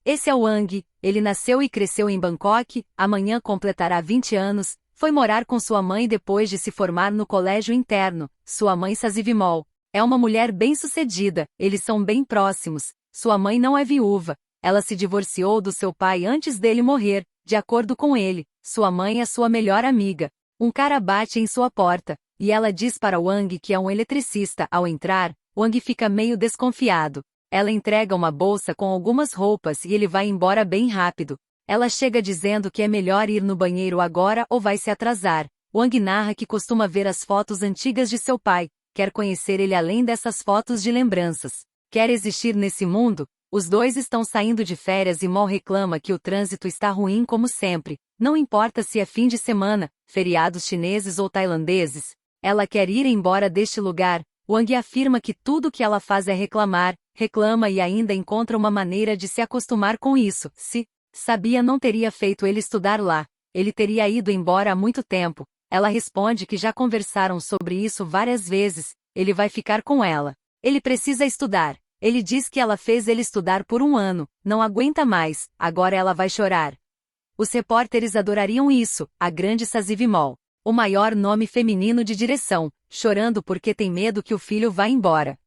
Esse é o Wang, ele nasceu e cresceu em Bangkok, amanhã completará 20 anos, foi morar com sua mãe depois de se formar no colégio interno, sua mãe Sazivimol. É uma mulher bem-sucedida, eles são bem próximos, sua mãe não é viúva, ela se divorciou do seu pai antes dele morrer, de acordo com ele, sua mãe é sua melhor amiga. Um cara bate em sua porta, e ela diz para Wang que é um eletricista. Ao entrar, Wang fica meio desconfiado. Ela entrega uma bolsa com algumas roupas e ele vai embora bem rápido. Ela chega dizendo que é melhor ir no banheiro agora ou vai se atrasar. Wang narra que costuma ver as fotos antigas de seu pai, quer conhecer ele além dessas fotos de lembranças. Quer existir nesse mundo? Os dois estão saindo de férias e Mol reclama que o trânsito está ruim como sempre, não importa se é fim de semana, feriados chineses ou tailandeses. Ela quer ir embora deste lugar. Wang afirma que tudo que ela faz é reclamar, reclama e ainda encontra uma maneira de se acostumar com isso. Se sabia, não teria feito ele estudar lá, ele teria ido embora há muito tempo. Ela responde que já conversaram sobre isso várias vezes, ele vai ficar com ela. Ele precisa estudar. Ele diz que ela fez ele estudar por 1 ano, não aguenta mais, agora ela vai chorar. Os repórteres adorariam isso, a grande Sazivimol, o maior nome feminino de direção, chorando porque tem medo que o filho vá embora.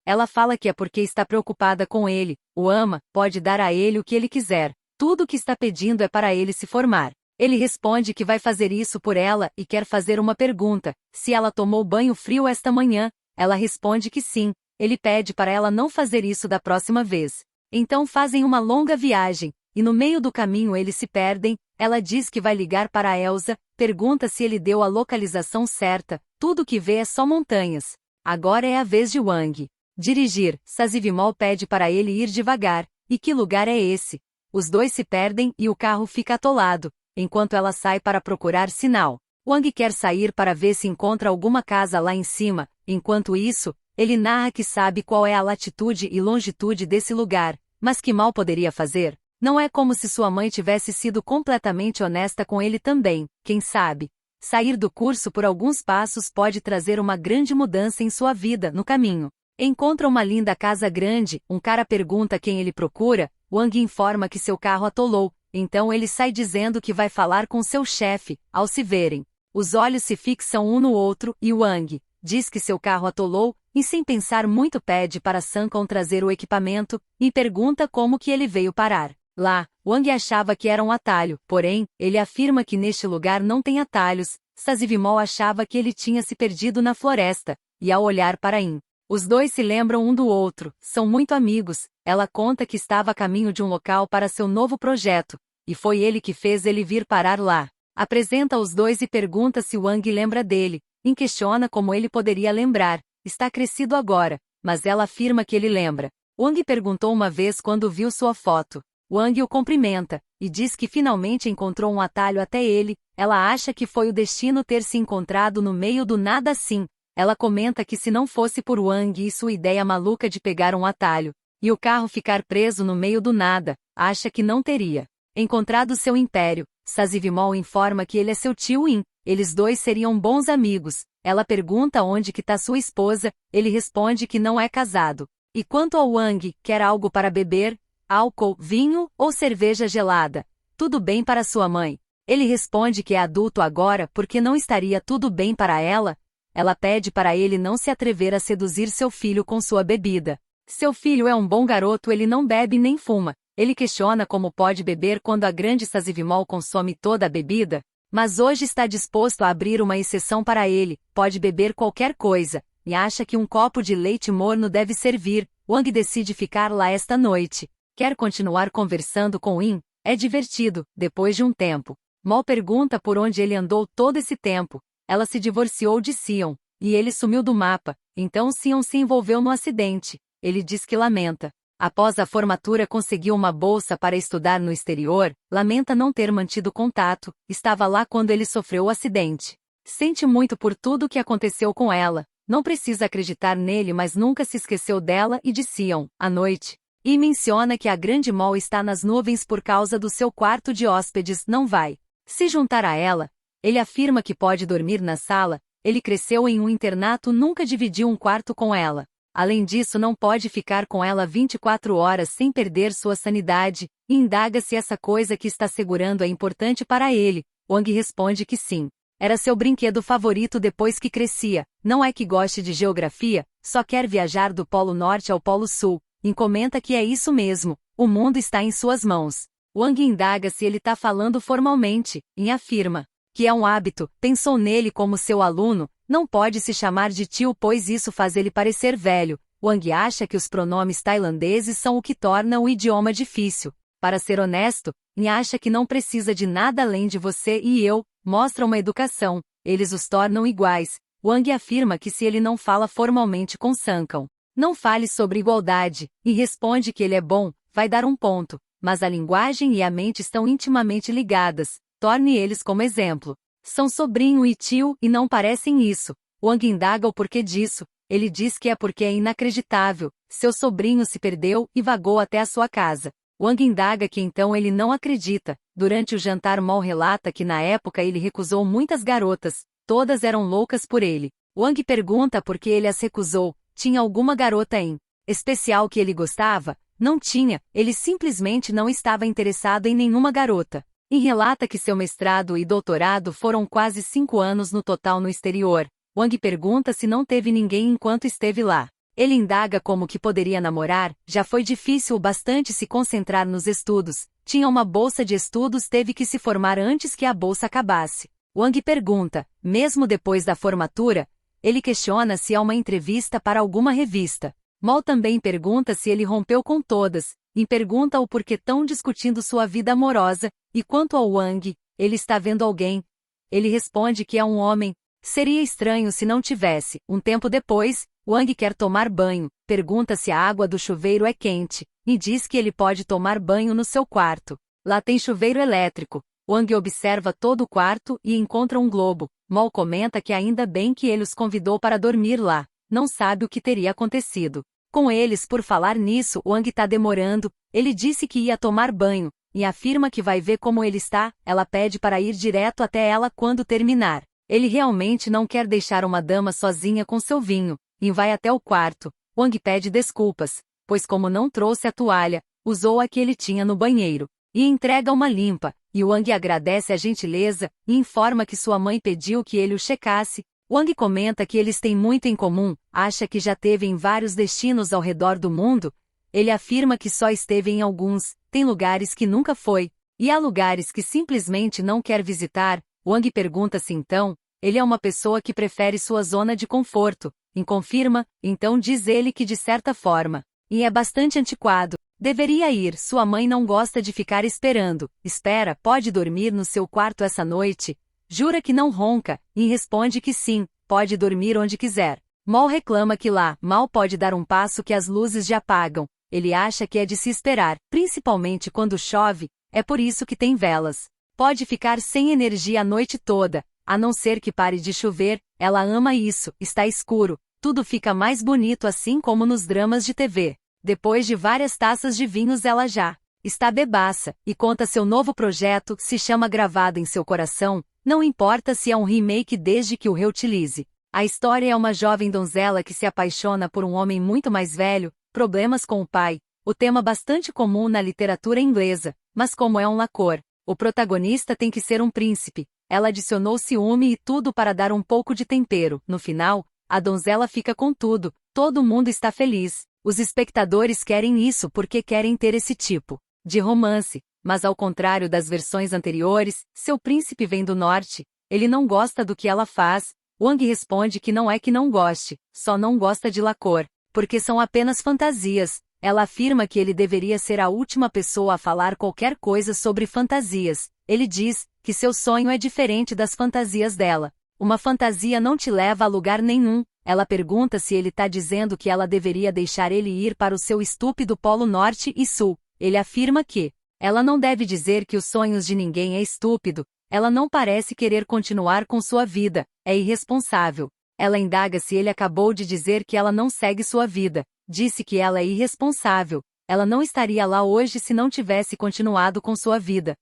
Ela fala que é porque está preocupada com ele, o ama, pode dar a ele o que ele quiser, tudo o que está pedindo é para ele se formar. Ele responde que vai fazer isso por ela e quer fazer uma pergunta, se ela tomou banho frio esta manhã, ela responde que sim. Ele pede para ela não fazer isso da próxima vez. Então fazem uma longa viagem, e no meio do caminho eles se perdem. Ela diz que vai ligar para a Elsa, pergunta se ele deu a localização certa, tudo que vê é só montanhas. Agora é a vez de Wang dirigir. Sazivimol pede para ele ir devagar, e que lugar é esse? Os dois se perdem e o carro fica atolado, enquanto ela sai para procurar sinal. Wang quer sair para ver se encontra alguma casa lá em cima, enquanto isso, ele narra que sabe qual é a latitude e longitude desse lugar, mas que mal poderia fazer. Não é como se sua mãe tivesse sido completamente honesta com ele também, quem sabe. Sair do curso por alguns passos pode trazer uma grande mudança em sua vida no caminho. Encontra uma linda casa grande, um cara pergunta quem ele procura, Wang informa que seu carro atolou, então ele sai dizendo que vai falar com seu chefe. Ao se verem, os olhos se fixam um no outro e Wang diz que seu carro atolou, e sem pensar muito pede para Sankon trazer o equipamento, e pergunta como que ele veio parar lá. Wang achava que era um atalho, porém, ele afirma que neste lugar não tem atalhos. Sazivimol achava que ele tinha se perdido na floresta, e ao olhar para In, os dois se lembram um do outro, são muito amigos. Ela conta que estava a caminho de um local para seu novo projeto, e foi ele que fez ele vir parar lá. Apresenta os dois e pergunta se Wang lembra dele. In questiona como ele poderia lembrar, está crescido agora, mas ela afirma que ele lembra. Wang perguntou uma vez quando viu sua foto. Wang o cumprimenta, e diz que finalmente encontrou um atalho até ele. Ela acha que foi o destino ter se encontrado no meio do nada assim. Ela comenta que se não fosse por Wang e sua ideia maluca de pegar um atalho, e o carro ficar preso no meio do nada, acha que não teria encontrado seu império. Sazivimol informa que ele é seu tio In, eles dois seriam bons amigos. Ela pergunta onde que está sua esposa, ele responde que não é casado. E quanto ao Wang, quer algo para beber? Álcool, vinho ou cerveja gelada? Tudo bem para sua mãe. Ele responde que é adulto agora porque não estaria tudo bem para ela? Ela pede para ele não se atrever a seduzir seu filho com sua bebida. Seu filho é um bom garoto, ele não bebe nem fuma. Ele questiona como pode beber quando a grande Sazivimol consome toda a bebida, mas hoje está disposto a abrir uma exceção para ele, pode beber qualquer coisa, e acha que um copo de leite morno deve servir. Wang decide ficar lá esta noite. Quer continuar conversando com In? É divertido, depois de um tempo. Mol pergunta por onde ele andou todo esse tempo. Ela se divorciou de Sion, e ele sumiu do mapa, então Sion se envolveu no acidente. Ele diz que lamenta. Após a formatura conseguiu uma bolsa para estudar no exterior, lamenta não ter mantido contato, estava lá quando ele sofreu o acidente. Sente muito por tudo o que aconteceu com ela, não precisa acreditar nele mas nunca se esqueceu dela e de Sion, à noite. E menciona que a grande Mol está nas nuvens por causa do seu quarto de hóspedes, não vai se juntar a ela. Ele afirma que pode dormir na sala, ele cresceu em um internato, nunca dividiu um quarto com ela. Além disso, não pode ficar com ela 24 horas sem perder sua sanidade, e indaga se essa coisa que está segurando é importante para ele. Wang responde que sim. Era seu brinquedo favorito depois que crescia. Não é que goste de geografia, só quer viajar do Polo Norte ao Polo Sul. E comenta que é isso mesmo, o mundo está em suas mãos. Wang indaga se ele está falando formalmente, e afirma que é um hábito, pensou nele como seu aluno, não pode se chamar de tio pois isso faz ele parecer velho. Wang acha que os pronomes tailandeses são o que torna o idioma difícil. Para ser honesto, Ni acha que não precisa de nada além de você e eu, mostra uma educação, eles os tornam iguais. Wang afirma que se ele não fala formalmente com Sankam, não fale sobre igualdade, e responde que ele é bom, vai dar um ponto, mas a linguagem e a mente estão intimamente ligadas, torne eles como exemplo. São sobrinho e tio e não parecem isso. Wang indaga o porquê disso, ele diz que é porque é inacreditável, seu sobrinho se perdeu e vagou até a sua casa. Wang indaga que então ele não acredita. Durante o jantar Mal relata que na época ele recusou muitas garotas, todas eram loucas por ele. Wang pergunta por que ele as recusou, tinha alguma garota em especial que ele gostava? Não tinha, ele simplesmente não estava interessado em nenhuma garota. E relata que seu mestrado e doutorado foram quase 5 anos no total no exterior. Wang pergunta se não teve ninguém enquanto esteve lá. Ele indaga como que poderia namorar, já foi difícil o bastante se concentrar nos estudos, tinha uma bolsa de estudos teve que se formar antes que a bolsa acabasse. Wang pergunta, mesmo depois da formatura, ele questiona se há uma entrevista para alguma revista. Mal também pergunta se ele rompeu com todas, e pergunta o porquê tão discutindo sua vida amorosa, e quanto ao Wang, ele está vendo alguém. Ele responde que é um homem. Seria estranho se não tivesse. Um tempo depois, Wang quer tomar banho, pergunta se a água do chuveiro é quente, e diz que ele pode tomar banho no seu quarto. Lá tem chuveiro elétrico. Wang observa todo o quarto e encontra um globo. Mal comenta que ainda bem que ele os convidou para dormir lá. Não sabe o que teria acontecido com eles por falar nisso. Wang está demorando. Ele disse que ia tomar banho, e afirma que vai ver como ele está. Ela pede para ir direto até ela quando terminar. Ele realmente não quer deixar uma dama sozinha com seu vinho, e vai até o quarto. Wang pede desculpas, pois como não trouxe a toalha, usou a que ele tinha no banheiro, e entrega uma limpa, e Wang agradece a gentileza, e informa que sua mãe pediu que ele o checasse. Wang comenta que eles têm muito em comum, acha que já esteve em vários destinos ao redor do mundo. Ele afirma que só esteve em alguns, tem lugares que nunca foi, e há lugares que simplesmente não quer visitar. Wang pergunta se então, ele é uma pessoa que prefere sua zona de conforto, e confirma, então diz ele que de certa forma, e é bastante antiquado, deveria ir, sua mãe não gosta de ficar esperando, espera, pode dormir no seu quarto essa noite? Jura que não ronca, e responde que sim, pode dormir onde quiser. Mal reclama que lá, mal pode dar um passo que as luzes já apagam, ele acha que é de se esperar, principalmente quando chove, é por isso que tem velas. Pode ficar sem energia a noite toda, a não ser que pare de chover, ela ama isso, está escuro, tudo fica mais bonito assim como nos dramas de TV. Depois de várias taças de vinhos ela já está bebaça, e conta seu novo projeto, se chama Gravado em Seu Coração, não importa se é um remake desde que o reutilize. A história é uma jovem donzela que se apaixona por um homem muito mais velho, problemas com o pai, o tema bastante comum na literatura inglesa, mas como é um lacor, o protagonista tem que ser um príncipe. Ela adicionou ciúme e tudo para dar um pouco de tempero. No final, a donzela fica com tudo, todo mundo está feliz. Os espectadores querem isso porque querem ter esse tipo de romance, mas ao contrário das versões anteriores, seu príncipe vem do norte, ele não gosta do que ela faz. Wang responde que não é que não goste, só não gosta de lacor, porque são apenas fantasias. Ela afirma que ele deveria ser a última pessoa a falar qualquer coisa sobre fantasias. Ele diz que seu sonho é diferente das fantasias dela. Uma fantasia não te leva a lugar nenhum. Ela pergunta se ele está dizendo que ela deveria deixar ele ir para o seu estúpido Polo Norte e Sul. Ele afirma que ela não deve dizer que os sonhos de ninguém é estúpido. Ela não parece querer continuar com sua vida, é irresponsável. Ela indaga se ele acabou de dizer que ela não segue sua vida. Disse que ela é irresponsável. Ela não estaria lá hoje se não tivesse continuado com sua vida.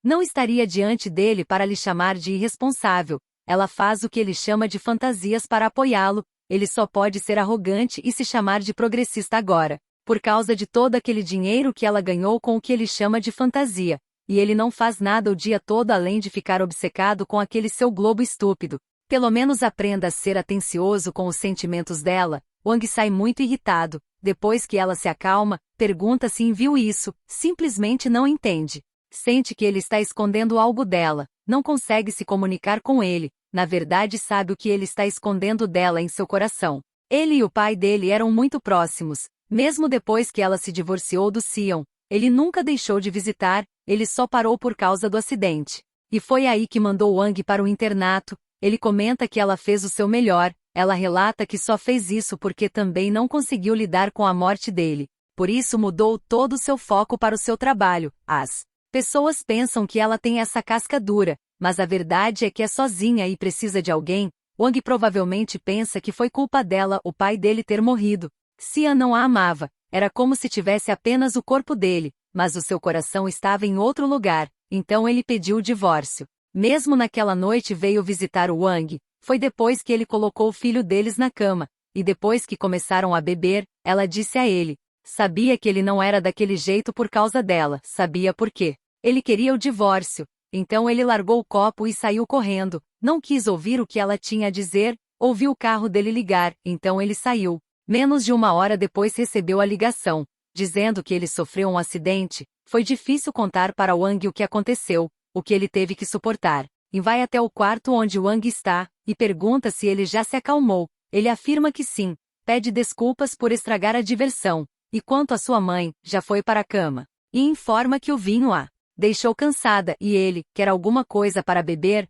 Não estaria diante dele para lhe chamar de irresponsável. Ela faz o que ele chama de fantasias para apoiá-lo. ele só pode ser arrogante e se chamar de progressista agora, por causa de todo aquele dinheiro que ela ganhou com o que ele chama de fantasia. E ele não faz nada o dia todo além de ficar obcecado com aquele seu globo estúpido. Pelo menos aprenda a ser atencioso com os sentimentos dela. Wang sai muito irritado. Depois que ela se acalma, pergunta se viu isso, simplesmente não entende. Sente que ele está escondendo algo dela, não consegue se comunicar com ele, na verdade sabe o que ele está escondendo dela em seu coração. Ele e o pai dele eram muito próximos, mesmo depois que ela se divorciou do Sion. Ele nunca deixou de visitar, ele só parou por causa do acidente. E foi aí que mandou Wang para o internato. Ele comenta que ela fez o seu melhor, ela relata que só fez isso porque também não conseguiu lidar com a morte dele. Por isso mudou todo o seu foco para o seu trabalho. As pessoas pensam que ela tem essa casca dura, mas a verdade é que é sozinha e precisa de alguém. Wang provavelmente pensa que foi culpa dela o pai dele ter morrido. Xian não a amava, era como se tivesse apenas o corpo dele, mas o seu coração estava em outro lugar, então ele pediu o divórcio. Mesmo naquela noite veio visitar o Wang, foi depois que ele colocou o filho deles na cama, e depois que começaram a beber, ela disse a ele. Sabia que ele não era daquele jeito por causa dela, sabia por quê. Ele queria o divórcio, então ele largou o copo e saiu correndo, não quis ouvir o que ela tinha a dizer, ouviu o carro dele ligar, então ele saiu. Menos de uma hora depois recebeu a ligação, dizendo que ele sofreu um acidente. Foi difícil contar para Wang o que aconteceu, o que ele teve que suportar. E vai até o quarto onde Wang está, e pergunta se ele já se acalmou. Ele afirma que sim, pede desculpas por estragar a diversão, e quanto à sua mãe, já foi para a cama. E informa que o vinho a deixou cansada e ele quer alguma coisa para beber.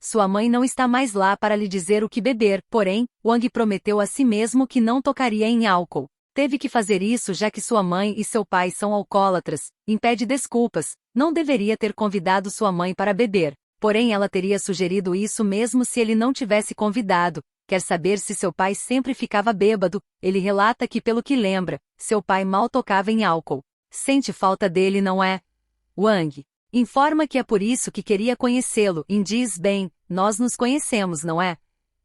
Sua mãe não está mais lá para lhe dizer o que beber, porém, Wang prometeu a si mesmo que não tocaria em álcool. Teve que fazer isso já que sua mãe e seu pai são alcoólatras, impede desculpas, não deveria ter convidado sua mãe para beber, porém ela teria sugerido isso mesmo se ele não tivesse convidado. Quer saber se seu pai sempre ficava bêbado, ele relata que pelo que lembra, seu pai mal tocava em álcool. Sente falta dele, não é? Wang informa que é por isso que queria conhecê-lo e diz bem, nós nos conhecemos, não é?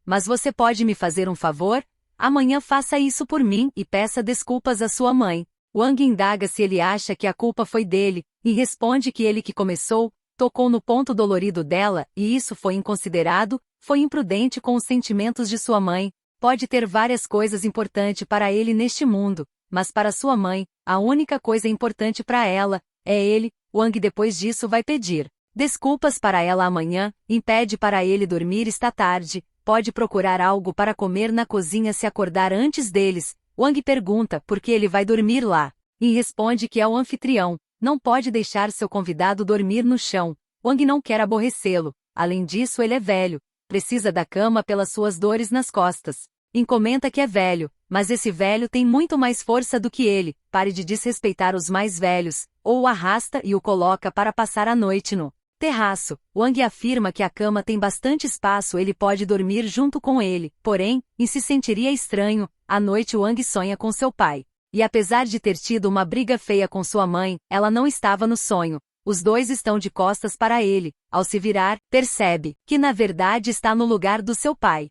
Mas você pode me fazer um favor? Amanhã faça isso por mim e peça desculpas à sua mãe. Wang indaga se ele acha que a culpa foi dele, e responde que ele que começou, tocou no ponto dolorido dela, e isso foi inconsiderado, foi imprudente com os sentimentos de sua mãe. Pode ter várias coisas importantes para ele neste mundo, mas para sua mãe, a única coisa importante para ela, é ele. Wang depois disso vai pedir desculpas para ela amanhã, impede para ele dormir esta tarde, pode procurar algo para comer na cozinha se acordar antes deles. Wang pergunta por que ele vai dormir lá, e responde que é o anfitrião, não pode deixar seu convidado dormir no chão. Wang não quer aborrecê-lo, além disso ele é velho, precisa da cama pelas suas dores nas costas. Comenta que é velho, mas esse velho tem muito mais força do que ele, pare de desrespeitar os mais velhos, ou o arrasta e o coloca para passar a noite no terraço. Wang afirma que a cama tem bastante espaço, ele pode dormir junto com ele, porém, se sentiria estranho. À noite Wang sonha com seu pai. E apesar de ter tido uma briga feia com sua mãe, ela não estava no sonho. Os dois estão de costas para ele. Ao se virar, percebe que na verdade está no lugar do seu pai.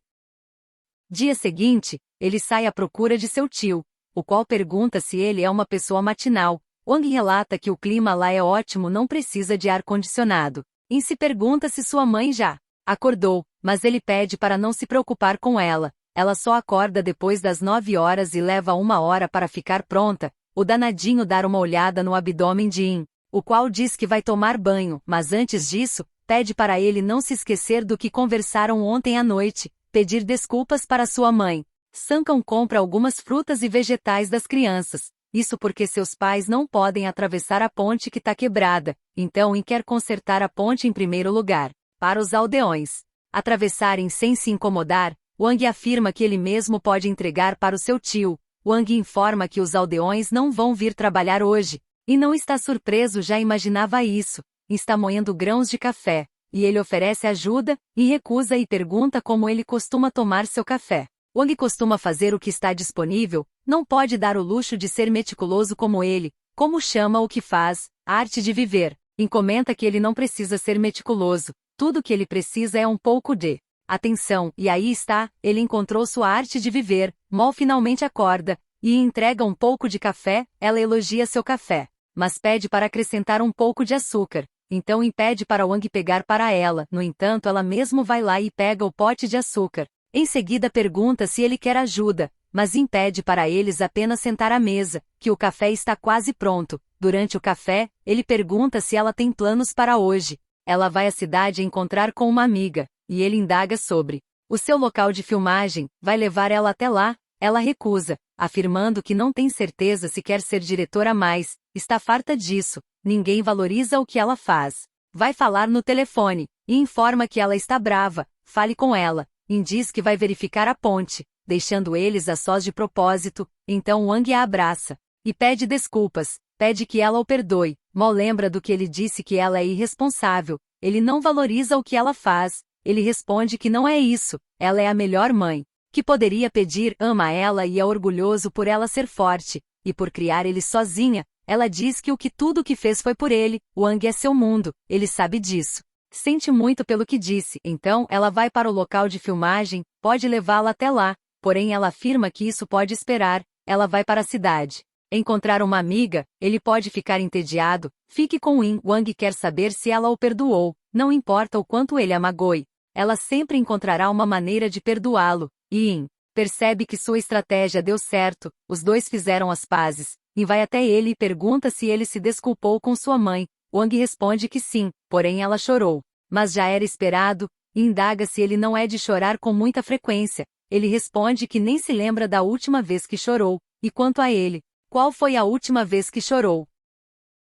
Dia seguinte, ele sai à procura de seu tio, o qual pergunta se ele é uma pessoa matinal. Wang relata que o clima lá é ótimo, não precisa de ar-condicionado. Se pergunta se sua mãe já acordou, mas ele pede para não se preocupar com ela. Ela só acorda depois das 9 horas e leva 1 hora para ficar pronta. O danadinho dá uma olhada no abdômen de In, o qual diz que vai tomar banho, mas antes disso, pede para ele não se esquecer do que conversaram ontem à noite, pedir desculpas para sua mãe. Sankam compra algumas frutas e vegetais das crianças, isso porque seus pais não podem atravessar a ponte que está quebrada, então In quer consertar a ponte em primeiro lugar, para os aldeões atravessarem sem se incomodar. Wang afirma que ele mesmo pode entregar para o seu tio. Wang informa que os aldeões não vão vir trabalhar hoje, e não está surpreso, já imaginava isso. Está moendo grãos de café, e ele oferece ajuda, e recusa e pergunta como ele costuma tomar seu café. Wang costuma fazer o que está disponível, não pode dar o luxo de ser meticuloso como ele, como chama o que faz, arte de viver. Comenta que ele não precisa ser meticuloso, tudo que ele precisa é um pouco de Atenção, e aí está, ele encontrou sua arte de viver. Mol finalmente acorda, e entrega um pouco de café. Ela elogia seu café, mas pede para acrescentar um pouco de açúcar. Então impede para Wang pegar para ela, no entanto ela mesmo vai lá e pega o pote de açúcar. Em seguida pergunta se ele quer ajuda, mas impede para eles apenas sentar à mesa, que o café está quase pronto. Durante o café, ele pergunta se ela tem planos para hoje. Ela vai à cidade encontrar com uma amiga, e ele indaga sobre o seu local de filmagem, vai levar ela até lá. Ela recusa, afirmando que não tem certeza se quer ser diretora mais, está farta disso, ninguém valoriza o que ela faz. Vai falar no telefone, e informa que ela está brava, fale com ela, e diz que vai verificar a ponte, deixando eles a sós de propósito. Então Wang a abraça, e pede desculpas, pede que ela o perdoe. Mol lembra do que ele disse, que ela é irresponsável, ele não valoriza o que ela faz. Ele responde que não é isso, ela é a melhor mãe que poderia pedir, ama ela e é orgulhoso por ela ser forte, e por criar ele sozinha. Ela diz que tudo o que fez foi por ele. Wang é seu mundo, ele sabe disso. Sente muito pelo que disse, então ela vai para o local de filmagem, pode levá-la até lá, porém ela afirma que isso pode esperar. Ela vai para a cidade encontrar uma amiga, ele pode ficar entediado, fique com Yin. Wang quer saber se ela o perdoou, não importa o quanto ele a magoe, ela sempre encontrará uma maneira de perdoá-lo. Yin percebe que sua estratégia deu certo, os dois fizeram as pazes, e vai até ele e pergunta se ele se desculpou com sua mãe. Wang responde que sim, porém ela chorou. Mas já era esperado, e indaga se ele não é de chorar com muita frequência. Ele responde que nem se lembra da última vez que chorou, e quanto a ele, qual foi a última vez que chorou?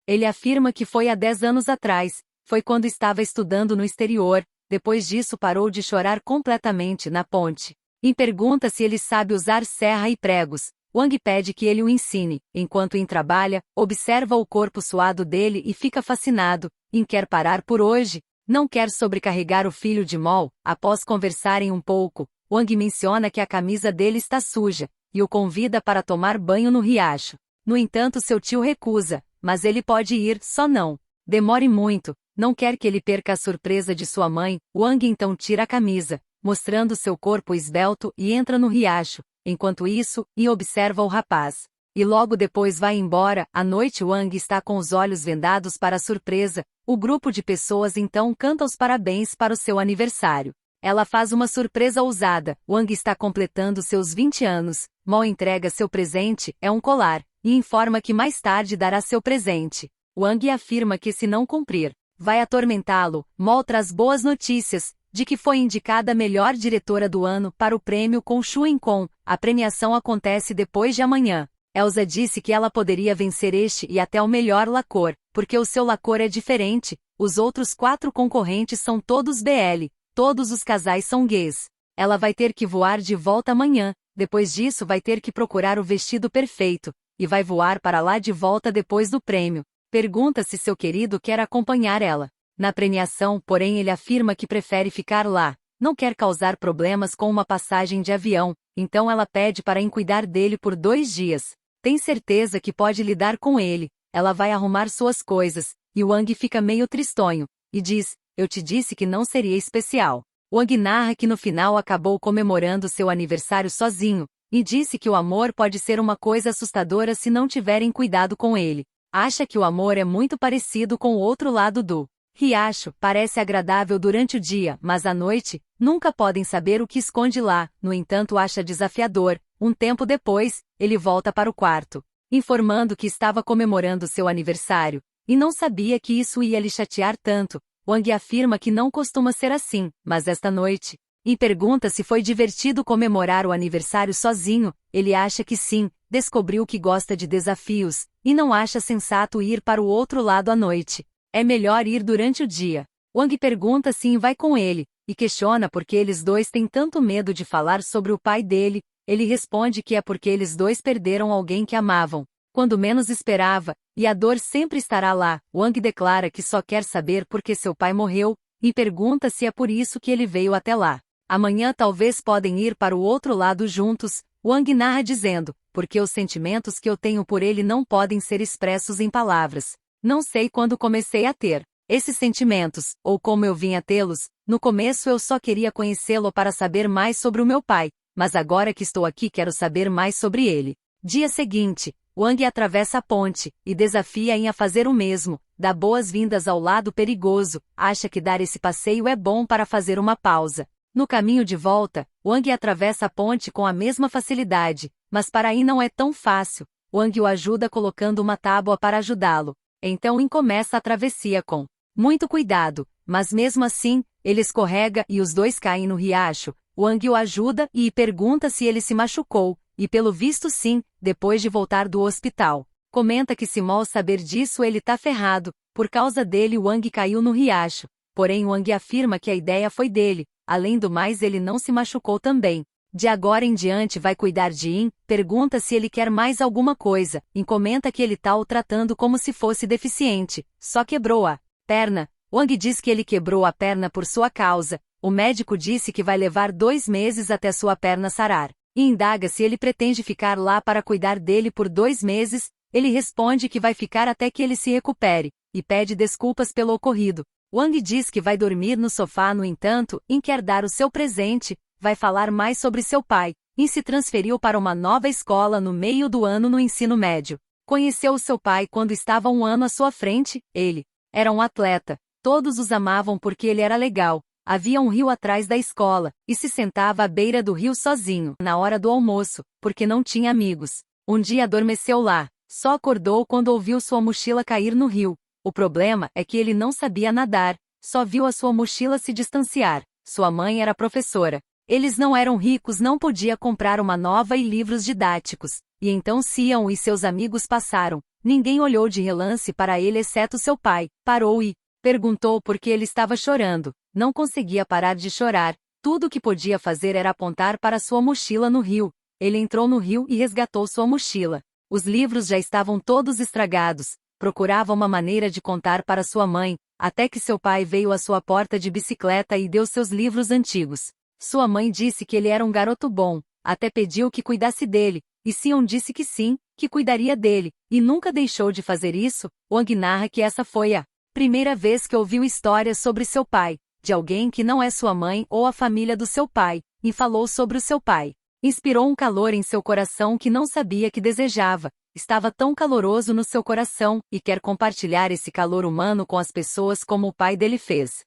Ele afirma que foi há 10 anos atrás, foi quando estava estudando no exterior. Depois disso parou de chorar completamente na ponte. E pergunta se ele sabe usar serra e pregos. Wang pede que ele o ensine. Enquanto Yin trabalha, observa o corpo suado dele e fica fascinado. Yin quer parar por hoje, não quer sobrecarregar o filho de Mol. Após conversarem um pouco, Wang menciona que a camisa dele está suja, e o convida para tomar banho no riacho. No entanto seu tio recusa, mas ele pode ir, só não demore muito, não quer que ele perca a surpresa de sua mãe. Wang então tira a camisa, mostrando seu corpo esbelto, e entra no riacho. Enquanto isso, Yin observa o rapaz. E logo depois vai embora. À noite Wang está com os olhos vendados para a surpresa. O grupo de pessoas então canta os parabéns para o seu aniversário. Ela faz uma surpresa ousada. Wang está completando seus 20 anos. Mol entrega seu presente, é um colar, e informa que mais tarde dará seu presente. Wang afirma que se não cumprir, vai atormentá-lo. Mol traz boas notícias, de que foi indicada a melhor diretora do ano para o prêmio com Shu Encon. A premiação acontece depois de amanhã. Elsa disse que ela poderia vencer este e até o melhor lacor, porque o seu lacor é diferente. Os outros 4 concorrentes são todos BL, todos os casais são gays. Ela vai ter que voar de volta amanhã, depois disso vai ter que procurar o vestido perfeito, e vai voar para lá de volta depois do prêmio. Pergunta se seu querido quer acompanhar ela na premiação, porém ele afirma que prefere ficar lá, não quer causar problemas com uma passagem de avião, então ela pede para Yin cuidar dele por 2 dias. Tem certeza que pode lidar com ele. Ela vai arrumar suas coisas, e Wang fica meio tristonho, e diz, eu te disse que não seria especial. Wang narra que no final acabou comemorando seu aniversário sozinho, e disse que o amor pode ser uma coisa assustadora se não tiverem cuidado com ele. Acha que o amor é muito parecido com o outro lado do riacho, parece agradável durante o dia, mas à noite, nunca podem saber o que esconde lá. No entanto acha desafiador. Um tempo depois, ele volta para o quarto, informando que estava comemorando seu aniversário, e não sabia que isso ia lhe chatear tanto. Wang afirma que não costuma ser assim, mas esta noite, e pergunta se foi divertido comemorar o aniversário sozinho. Ele acha que sim, descobriu que gosta de desafios, e não acha sensato ir para o outro lado à noite. É melhor ir durante o dia. Wang pergunta se Yin vai com ele, e questiona por que eles dois têm tanto medo de falar sobre o pai dele. Ele responde que é porque eles dois perderam alguém que amavam, quando menos esperava, e a dor sempre estará lá. Wang declara que só quer saber por que seu pai morreu, e pergunta se é por isso que ele veio até lá. Amanhã talvez podem ir para o outro lado juntos. Wang narra dizendo, porque os sentimentos que eu tenho por ele não podem ser expressos em palavras. Não sei quando comecei a ter Esses sentimentos, ou como eu vim a tê-los, no começo eu só queria conhecê-lo para saber mais sobre o meu pai, mas agora que estou aqui quero saber mais sobre ele. Dia seguinte, Wang atravessa a ponte, e desafia-em a fazer o mesmo, dá boas-vindas ao lado perigoso, acha que dar esse passeio é bom para fazer uma pausa. No caminho de volta, Wang atravessa a ponte com a mesma facilidade, mas para aí não é tão fácil. Wang o ajuda colocando uma tábua para ajudá-lo. Então começa a travessia com muito cuidado, mas mesmo assim, ele escorrega e os dois caem no riacho. Wang o ajuda e pergunta se ele se machucou, e pelo visto sim, depois de voltar do hospital. Comenta que se mal saber disso ele tá ferrado, por causa dele Wang caiu no riacho. Porém Wang afirma que a ideia foi dele, além do mais ele não se machucou também. De agora em diante vai cuidar de In, pergunta se ele quer mais alguma coisa, e comenta que ele tá o tratando como se fosse deficiente, só quebrou a perna. Wang diz que ele quebrou a perna por sua causa, o médico disse que vai levar 2 meses até sua perna sarar, e indaga se ele pretende ficar lá para cuidar dele por 2 meses, ele responde que vai ficar até que ele se recupere, e pede desculpas pelo ocorrido. Wang diz que vai dormir no sofá no entanto, In quer dar o seu presente, vai falar mais sobre seu pai, In se transferiu para uma nova escola no meio do ano no ensino médio. Conheceu seu pai quando estava 1 ano à sua frente, ele era um atleta, todos os amavam porque ele era legal. Havia um rio atrás da escola, e se sentava à beira do rio sozinho, na hora do almoço, porque não tinha amigos. Um dia adormeceu lá, só acordou quando ouviu sua mochila cair no rio. O problema é que ele não sabia nadar, só viu a sua mochila se distanciar. Sua mãe era professora. Eles não eram ricos, não podia comprar uma nova e livros didáticos. E então Sion e seus amigos passaram. Ninguém olhou de relance para ele exceto seu pai. Parou e perguntou por que ele estava chorando. Não conseguia parar de chorar. Tudo o que podia fazer era apontar para sua mochila no rio. Ele entrou no rio e resgatou sua mochila. Os livros já estavam todos estragados. Procurava uma maneira de contar para sua mãe, até que seu pai veio à sua porta de bicicleta e deu seus livros antigos. Sua mãe disse que ele era um garoto bom, até pediu que cuidasse dele, e Sion disse que sim, que cuidaria dele, e nunca deixou de fazer isso. Wang narra que essa foi a primeira vez que ouviu histórias sobre seu pai, de alguém que não é sua mãe ou a família do seu pai, e falou sobre o seu pai. Inspirou um calor em seu coração que não sabia que desejava. Estava tão caloroso no seu coração, e quer compartilhar esse calor humano com as pessoas como o pai dele fez.